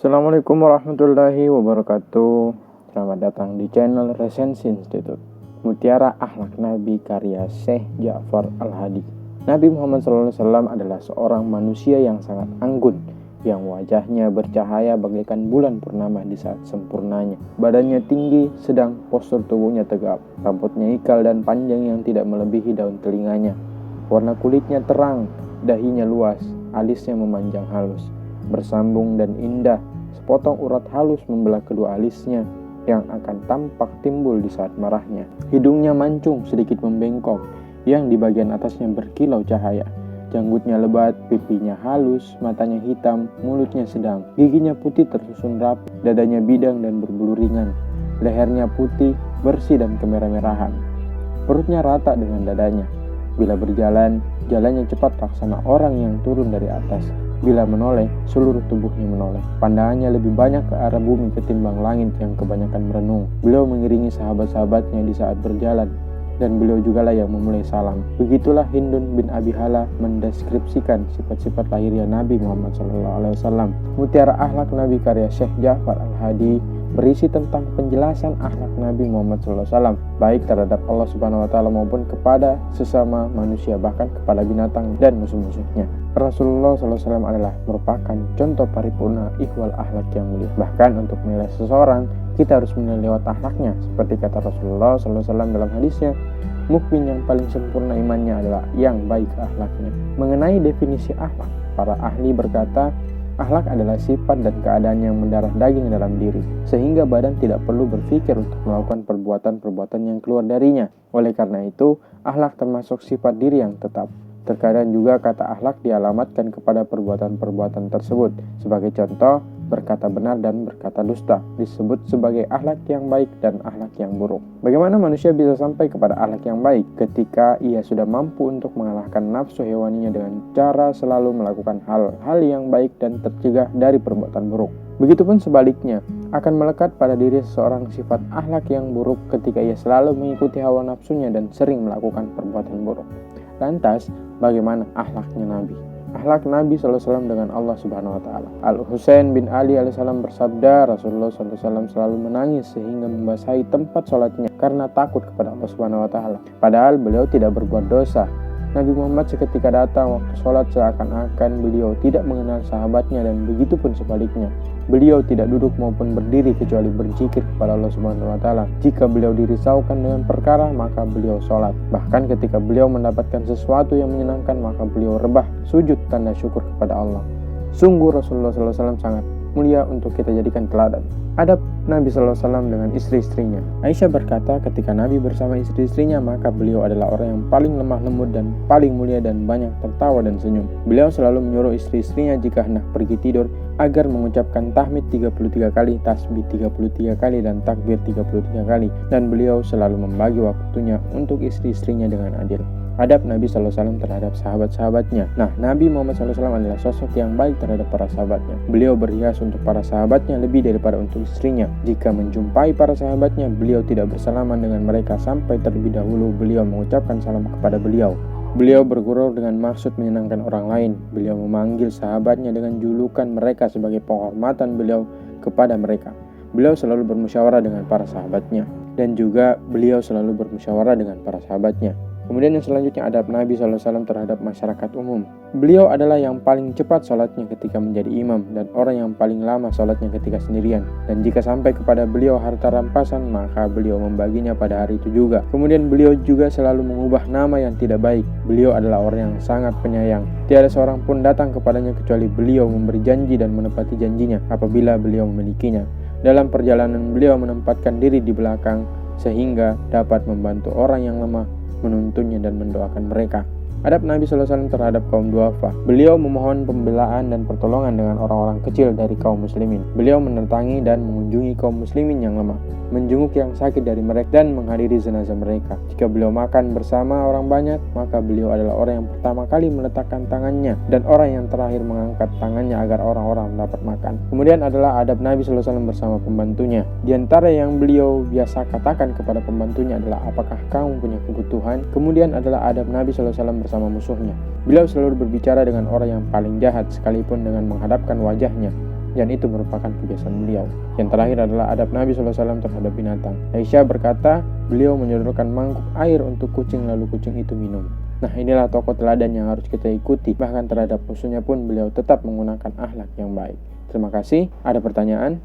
Assalamualaikum warahmatullahi wabarakatuh. Selamat datang di channel Resensi Institute. Mutiara Akhlak Nabi karya Syekh Ja'far Al-Hadi. Nabi Muhammad SAW adalah seorang manusia yang sangat anggun, yang wajahnya bercahaya bagaikan bulan purnama di saat sempurnanya. Badannya tinggi, sedang postur tubuhnya tegap. Rambutnya ikal dan panjang yang tidak melebihi daun telinganya. Warna kulitnya terang, dahinya luas, alisnya memanjang halus, bersambung dan indah. Sepotong urat halus membelah kedua alisnya yang akan tampak timbul di saat marahnya. Hidungnya mancung sedikit membengkok, yang di bagian atasnya berkilau cahaya. Janggutnya lebat, pipinya halus, matanya hitam, mulutnya sedang. Giginya putih tersusun rapi, dadanya bidang dan berbulu ringan. Lehernya putih, bersih dan kemerah-merahan. Perutnya rata dengan dadanya. Bila berjalan, jalannya cepat laksana orang yang turun dari atas. Bila menoleh, seluruh tubuhnya menoleh. Pandangannya lebih banyak ke arah bumi ketimbang langit yang kebanyakan merenung. Beliau mengiringi sahabat-sahabatnya di saat berjalan, dan beliau jugalah yang memulai salam. Begitulah Hindun bin Abi Hala mendeskripsikan sifat-sifat lahiriah Nabi Muhammad SAW. Mutiara Akhlak Nabi karya Syekh Ja'far Al-Hadi berisi tentang penjelasan akhlak Nabi Muhammad SAW, baik terhadap Allah Subhanahu Wa Taala maupun kepada sesama manusia, bahkan kepada binatang dan musuh-musuhnya. Rasulullah SAW adalah merupakan contoh paripurna ihwal akhlak yang mulia. Bahkan untuk menilai seseorang, kita harus menilai lewat akhlaknya. Seperti kata Rasulullah SAW dalam hadisnya, mukmin yang paling sempurna imannya adalah yang baik akhlaknya. Mengenai definisi akhlak, para ahli berkata, akhlak adalah sifat dan keadaan yang mendarah daging dalam diri, sehingga badan tidak perlu berpikir untuk melakukan perbuatan-perbuatan yang keluar darinya. Oleh karena itu, akhlak termasuk sifat diri yang tetap. Terkadang juga kata akhlak dialamatkan kepada perbuatan-perbuatan tersebut. Sebagai contoh, berkata benar dan berkata dusta disebut sebagai akhlak yang baik dan akhlak yang buruk. Bagaimana manusia bisa sampai kepada akhlak yang baik? Ketika ia sudah mampu untuk mengalahkan nafsu hewaninya dengan cara selalu melakukan hal-hal yang baik dan tercegah dari perbuatan buruk. Begitupun sebaliknya, akan melekat pada diri seseorang sifat akhlak yang buruk ketika ia selalu mengikuti hawa nafsunya dan sering melakukan perbuatan buruk. Lantas, bagaimana akhlaknya Nabi? Akhlak Nabi SAW dengan Allah Subhanahu Wa Taala. Al-Husain bin Ali alaihissalam bersabda, Rasulullah SAW selalu menangis sehingga membasahi tempat sholatnya karena takut kepada Allah Subhanahu Wa Taala. Padahal beliau tidak berbuat dosa. Nabi Muhammad seketika datang waktu sholat seakan-akan beliau tidak mengenal sahabatnya, dan begitu pun sebaliknya. Beliau tidak duduk maupun berdiri kecuali berzikir kepada Allah Subhanahu Wa Taala. Jika beliau dirisaukan dengan perkara, maka beliau sholat. Bahkan ketika beliau mendapatkan sesuatu yang menyenangkan, maka beliau rebah sujud tanda syukur kepada Allah. Sungguh Rasulullah SAW sangat mulia untuk kita jadikan teladan. Adab Nabi SAW dengan istri-istrinya. Aisyah berkata, ketika Nabi bersama istri-istrinya, maka beliau adalah orang yang paling lemah lembut dan paling mulia dan banyak tertawa dan senyum. Beliau selalu menyuruh istri-istrinya jika hendak pergi tidur agar mengucapkan tahmid 33 kali, tasbih 33 kali, dan takbir 33 kali. Dan beliau selalu membagi waktunya untuk istri-istrinya dengan adil. Adab Nabi SAW terhadap sahabat-sahabatnya. Nah, Nabi Muhammad SAW adalah sosok yang baik terhadap para sahabatnya. Beliau berhias untuk para sahabatnya lebih daripada untuk istrinya. Jika menjumpai para sahabatnya, beliau tidak bersalaman dengan mereka sampai terlebih dahulu beliau mengucapkan salam kepada beliau. Beliau bergurau dengan maksud menyenangkan orang lain. Beliau memanggil sahabatnya dengan julukan mereka sebagai penghormatan beliau kepada mereka. Beliau selalu bermusyawarah dengan para sahabatnya, dan juga beliau selalu bermusyawarah dengan para sahabatnya. Kemudian yang selanjutnya, adab Nabi SAW terhadap masyarakat umum. Beliau adalah yang paling cepat sholatnya ketika menjadi imam, dan orang yang paling lama sholatnya ketika sendirian. Dan jika sampai kepada beliau harta rampasan, maka beliau membaginya pada hari itu juga. Kemudian beliau juga selalu mengubah nama yang tidak baik. Beliau adalah orang yang sangat penyayang. Tiada seorang pun datang kepadanya kecuali beliau memberi janji dan menepati janjinya apabila beliau memilikinya. Dalam perjalanan beliau menempatkan diri di belakang sehingga dapat membantu orang yang lemah, menuntunnya dan mendoakan mereka. Adab Nabi SAW terhadap kaum duafa. Beliau memohon pembelaan dan pertolongan dengan orang-orang kecil dari kaum muslimin. Beliau mendatangi dan mengunjungi kaum muslimin yang lemah, menjenguk yang sakit dari mereka, dan menghadiri jenazah mereka. Jika beliau makan bersama orang banyak, maka beliau adalah orang yang pertama kali meletakkan tangannya dan orang yang terakhir mengangkat tangannya agar orang-orang dapat makan. Kemudian adalah adab Nabi SAW bersama pembantunya. Di antara yang beliau biasa katakan kepada pembantunya adalah, apakah kamu punya kebutuhan? Kemudian adalah adab Nabi SAW bersama musuhnya. Beliau selalu berbicara dengan orang yang paling jahat, sekalipun dengan menghadapkan wajahnya. dan itu merupakan kebiasaan beliau. Yang terakhir adalah adab Nabi SAW terhadap binatang. Aisyah berkata, beliau menyodorkan mangkuk air untuk kucing lalu kucing itu minum. Nah, inilah tokoh teladan yang harus kita ikuti. Bahkan terhadap musuhnya pun beliau tetap menggunakan akhlak yang baik. Terima kasih. Ada pertanyaan?